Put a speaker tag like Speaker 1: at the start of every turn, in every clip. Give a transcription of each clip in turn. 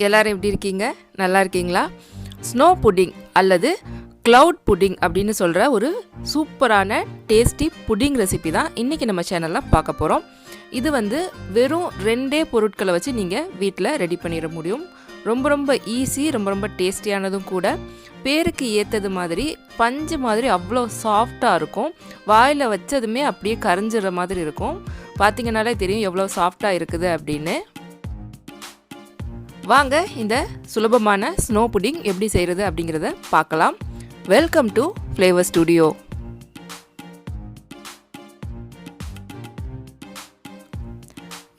Speaker 1: எல்லாரும் எப்படி இருக்கீங்க? நல்லா இருக்கீங்களா? ஸ்னோ புட்டிங் அல்லது க்ளவுட் புட்டிங் அப்படின்னு சொல்கிற ஒரு சூப்பரான டேஸ்டி புட்டிங் ரெசிபி தான் இன்றைக்கி நம்ம சேனலில் பார்க்க போகிறோம். இது வெறும் 2 பொருட்களை வச்சு நீங்கள் வீட்டில் ரெடி பண்ணிட முடியும். ரொம்ப ஈஸி, ரொம்ப டேஸ்டியானதும் கூட. பேருக்கு ஏற்றது மாதிரி பஞ்சு மாதிரி அவ்வளோ சாஃப்டாக இருக்கும். வாயில் வச்சதுமே அப்படியே கரைஞ்சிற மாதிரி இருக்கும். பார்த்திங்கனாலே தெரியும் எவ்வளோ சாஃப்டாக இருக்குது அப்படின்னு. வாங்க இந்த சுலபமான ஸ்னோ புட்டிங் எப்படி செய்கிறது அப்படிங்கிறத பார்க்கலாம். Welcome to flavour studio.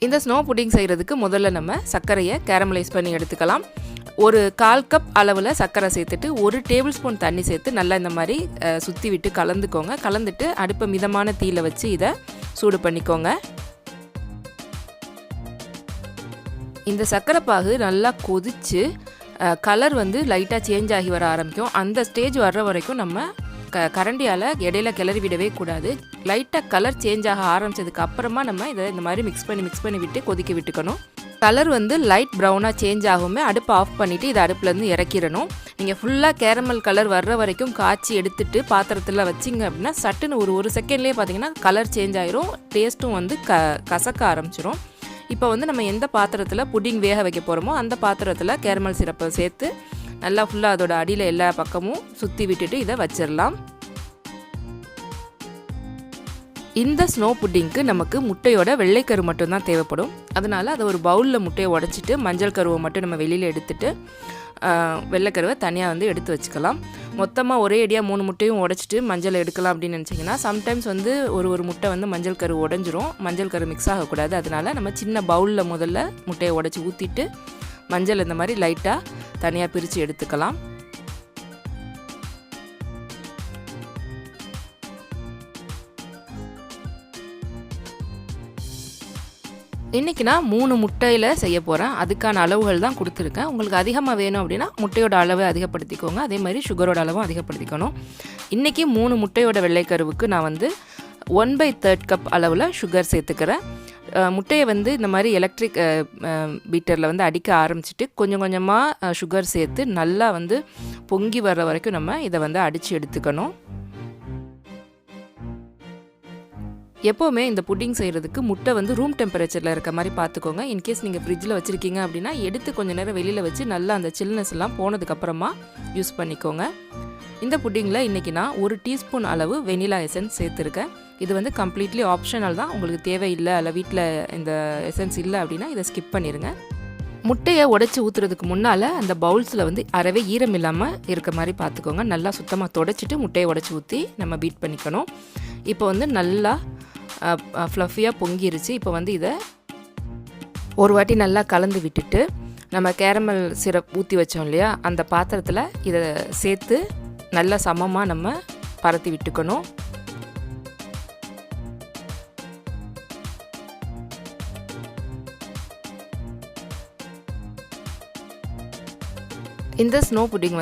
Speaker 1: இந்த ஸ்னோ புட்டிங் செய்கிறதுக்கு முதல்ல நம்ம சர்க்கரையை கேரமலைஸ் பண்ணி எடுத்துக்கலாம். ஒரு 1/4 கப் அளவில் சர்க்கரை சேர்த்துட்டு 1 டேபிள் ஸ்பூன் தண்ணி சேர்த்து நல்லா இந்த மாதிரி சுற்றி விட்டு கலந்துக்கோங்க. கலந்துட்டு அடுப்பை மிதமான தீயில் வச்சு இதை சூடு பண்ணிக்கோங்க. இந்த சர்க்கரை பாகு நல்லா கொதித்து கலர் லைட்டாக சேஞ்ச் ஆகி வர ஆரம்பிக்கும். அந்த ஸ்டேஜ் வர்ற வரைக்கும் நம்ம கரண்டியால் இடையில கிளறி விடவே கூடாது. லைட்டாக கலர் சேஞ்ச் ஆக ஆரம்பித்ததுக்கு அப்புறமா நம்ம இதை இந்த மாதிரி மிக்ஸ் பண்ணி விட்டு கொதிக்க விட்டுக்கணும். கலர் லைட் ப்ரௌனாக சேஞ்ச் ஆகுமே அடுப்பை ஆஃப் பண்ணிவிட்டு இதை அடுப்புலேருந்து இறக்கிடணும். நீங்கள் ஃபுல்லாக கேரமல் கலர் வர்ற வரைக்கும் காய்ச்சி எடுத்துகிட்டு பாத்திரத்தில் வச்சிங்க அப்படின்னா சட்டுன்னு ஒரு செகண்ட்லேயே பார்த்தீங்கன்னா கலர் சேஞ்ச் ஆகிரும். டேஸ்ட்டும் கசக்க ஆரம்பிச்சிடும். இப்போ நம்ம எந்த பாத்திரத்தில் புட்டிங் வேக வைக்க போகிறோமோ அந்த பாத்திரத்தில் கேரமல் சிரப்பை சேர்த்து நல்லா ஃபுல்லாக அதோட அடியில் எல்லா பக்கமும் சுற்றி விட்டுட்டு இதை வச்சிடலாம். இந்த ஸ்னோ புட்டிங்க்கு நமக்கு முட்டையோட வெள்ளைக்கரு மட்டும்தான் தேவைப்படும். அதனால் அதை ஒரு பவுலில் முட்டையை உடச்சிட்டு மஞ்சள் கருவை மட்டும் நம்ம வெளியில் எடுத்துட்டு வெள்ளைக்கருவை தனியாக எடுத்து வச்சுக்கலாம். மொத்தமாக ஒரே அடியாக 3 முட்டையும் உடச்சிட்டு மஞ்சள் எடுக்கலாம் அப்படின்னு நினச்சிங்கன்னா சம்டைம்ஸ் ஒரு முட்டை மஞ்சள் கரு உடஞ்சிரும். மஞ்சள் கரு மிக்ஸ் ஆகக்கூடாது. அதனால் நம்ம சின்ன பவுலில் முதல்ல முட்டையை உடச்சி ஊற்றிட்டு மஞ்சள் இந்த மாதிரி லைட்டாக தனியாக பிரித்து எடுத்துக்கலாம். இன்றைக்கி நான் 3 முட்டையில் செய்ய போகிறேன். அதுக்கான அளவுகள் தான் கொடுத்துருக்கேன். உங்களுக்கு அதிகமாக வேணும் அப்படின்னா முட்டையோட அளவை அதிகப்படுத்திக்கோங்க. அதே மாதிரி சுகரோட அளவும் அதிகப்படுத்திக்கணும். இன்றைக்கி 3 முட்டையோட வெள்ளைக்கருவுக்கு நான் 1/3 கப் அளவில் சுகர் சேர்த்துக்கிறேன். முட்டையை இந்த மாதிரி எலக்ட்ரிக் பீட்டரில் அடிக்க ஆரம்பிச்சிட்டு கொஞ்சம் கொஞ்சமாக சுகர் சேர்த்து நல்லா பொங்கி வர்ற வரைக்கும் நம்ம இதை அடித்து எடுத்துக்கணும். எப்போவுமே இந்த புட்டிங் செய்கிறதுக்கு முட்டை ரூம் டெம்பரேச்சரில் இருக்க மாதிரி பார்த்துக்கோங்க. இன்கேஸ் நீங்கள் ஃப்ரிட்ஜில் வச்சுருக்கீங்க அப்படின்னா எடுத்து கொஞ்சம் நேரம் வெளியில் வச்சு நல்லா அந்த சில்னஸ் எல்லாம் போனதுக்கப்புறமா யூஸ் பண்ணிக்கோங்க. இந்த புட்டிங்கில் இன்றைக்கி நான் 1 டீஸ்பூன் அளவு வெனிலா எசன்ஸ் சேர்த்துருக்கேன். இது கம்ப்ளீட்லி ஆப்ஷனல் தான். உங்களுக்கு தேவையில்லை இல்லை வீட்டில் இந்த எசன்ஸ் இல்லை அப்படின்னா இதை ஸ்கிப் பண்ணிடுங்க. முட்டையை உடச்சி ஊற்றுறதுக்கு முன்னால் அந்த பவுல்ஸில் அறவே ஈரம் இல்லாமல் இருக்க மாதிரி பார்த்துக்கோங்க. நல்லா சுத்தமாக தொடச்சிட்டு முட்டையை உடச்சி ஊற்றி நம்ம பீட் பண்ணிக்கணும். இப்போ நல்லா ஃப்ளஃபியாக பொங்கிருச்சு. இப்போ இதை ஒரு வாட்டி நல்லா கலந்து விட்டுட்டு நம்ம கேரமல் சிரப் ஊற்றி வச்சோம் இல்லையா அந்த பாத்திரத்தில் இதை சேர்த்து நல்லா சமமாக நம்ம பரத்தி விட்டுக்கணும். இந்த ஸ்னோ புட்டிங்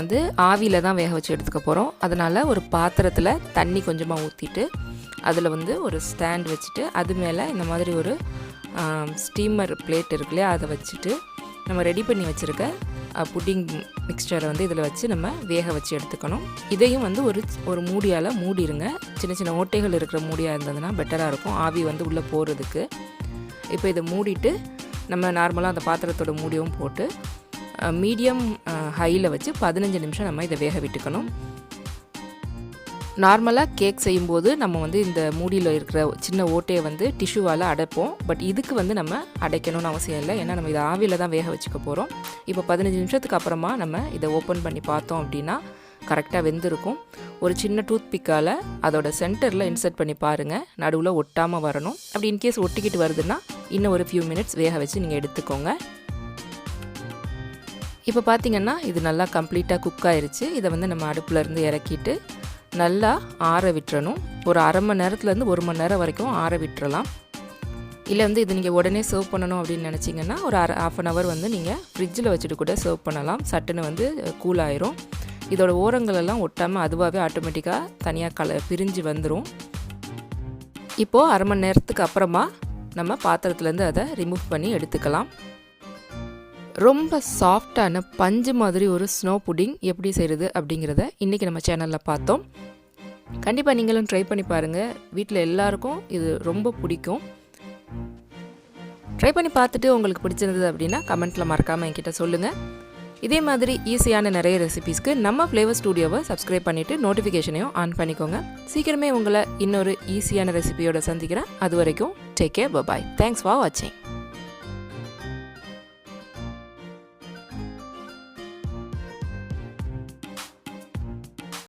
Speaker 1: ஆவியில் தான் வேக வச்சு எடுத்துக்க போகிறோம். அதனால் ஒரு பாத்திரத்தில் தண்ணி கொஞ்சமாக ஊற்றிட்டு அதில் ஒரு ஸ்டாண்ட் வச்சுட்டு அது மேலே இந்த மாதிரி ஒரு ஸ்டீமர் பிளேட் இருக்கு இல்லையா அதை வச்சுட்டு நம்ம ரெடி பண்ணி வச்சுருக்க புட்டிங் மிக்ஸ்சரை இதில் வச்சு நம்ம வேக வச்சு எடுத்துக்கணும். இதையும் ஒரு மூடியால் மூடிடுங்க. சின்ன ஓட்டைகள் இருக்கிற மூடியாக இருந்ததுன்னா பெட்டராக இருக்கும் ஆவி உள்ளே போகிறதுக்கு. இப்போ இதை மூடிட்டு நம்ம நார்மலாக அந்த பாத்திரத்தோட மூடியும் போட்டு மீடியம் ஹையில் வச்சு 15 நிமிஷம் நம்ம இதை வேக விட்டுக்கணும். நார்மலாக கேக் செய்யும்போது நம்ம இந்த மூடியில் இருக்கிற சின்ன ஓட்டையை டிஷ்யூவால் அடைப்போம். பட் இதுக்கு நம்ம அடைக்கணும்னு அவசியம் இல்லை. ஏன்னா நம்ம இதை ஆவியில் தான் வேக வச்சுக்க போகிறோம். இப்போ 15 நிமிஷத்துக்கு அப்புறமா நம்ம இதை ஓப்பன் பண்ணி பார்த்தோம் அப்படின்னா கரெக்டாக வெந்திருக்கும். ஒரு சின்ன டூத் பிக்கால் அதோட சென்டரில் இன்சர்ட் பண்ணி பாருங்கள். நடுவில் ஒட்டாமல் வரணும். அப்படி இன்கேஸ் ஒட்டிக்கிட்டு வருதுன்னா இன்னும் ஒரு ஃபியூ மினிட்ஸ் வேக வச்சு நீங்கள் எடுத்துக்கோங்க. இப்போ பார்த்திங்கன்னா இது நல்லா கம்ப்ளீட்டாக குக் ஆயிடுச்சு. இதை நம்ம அடுப்புலேருந்து இறக்கிட்டு நல்லா ஆற விட்டுறணும். ஒரு அரை மணி நேரத்துலேருந்து 1 மணி நேரம் வரைக்கும் ஆற விட்டுறலாம். இல்லை இது நீங்கள் உடனே சர்வ் பண்ணணும் அப்படின்னு நினச்சிங்கன்னா ஒரு ½ அன் ஹவர் நீங்கள் ஃப்ரிட்ஜில் வச்சுட்டு கூட சர்வ் பண்ணலாம். சட்டுன்னு கூல் ஆயிரும். இதோட ஓரங்களெல்லாம் ஒட்டாமல் அதுவாகவே ஆட்டோமேட்டிக்காக தனியாக பிரிஞ்சு வந்துடும். இப்போது அரை மணி நேரத்துக்கு அப்புறமா நம்ம பாத்திரத்துலேருந்து அதை ரிமூவ் பண்ணி எடுத்துக்கலாம். ரொம்ப சாஃப்டான பஞ்சு மாதிரி ஒரு ஸ்னோ புட்டிங் எப்படி செய்கிறது அப்படிங்கிறத இன்றைக்கி நம்ம சேனலில் பார்த்தோம். கண்டிப்பாக நீங்களும் ட்ரை பண்ணி பாருங்கள். வீட்டில் எல்லாருக்கும் இது ரொம்ப பிடிக்கும். ட்ரை பண்ணி பார்த்துட்டு உங்களுக்கு பிடிச்சிருந்தது அப்படின்னா கமெண்ட்டில் மறக்காமல் என்கிட்ட சொல்லுங்கள். இதே மாதிரி ஈஸியான நிறைய ரெசிபீஸ்க்கு நம்ம ஃப்ளேவர் ஸ்டூடியோவை சப்ஸ்கிரைப் பண்ணிவிட்டு நோட்டிஃபிகேஷனையும் ஆன் பண்ணிக்கோங்க. சீக்கிரமே உங்களை இன்னொரு ஈஸியான ரெசிபியோட சந்திக்கிறேன். அது வரைக்கும் take care, bye. Thanks for வாட்சிங்.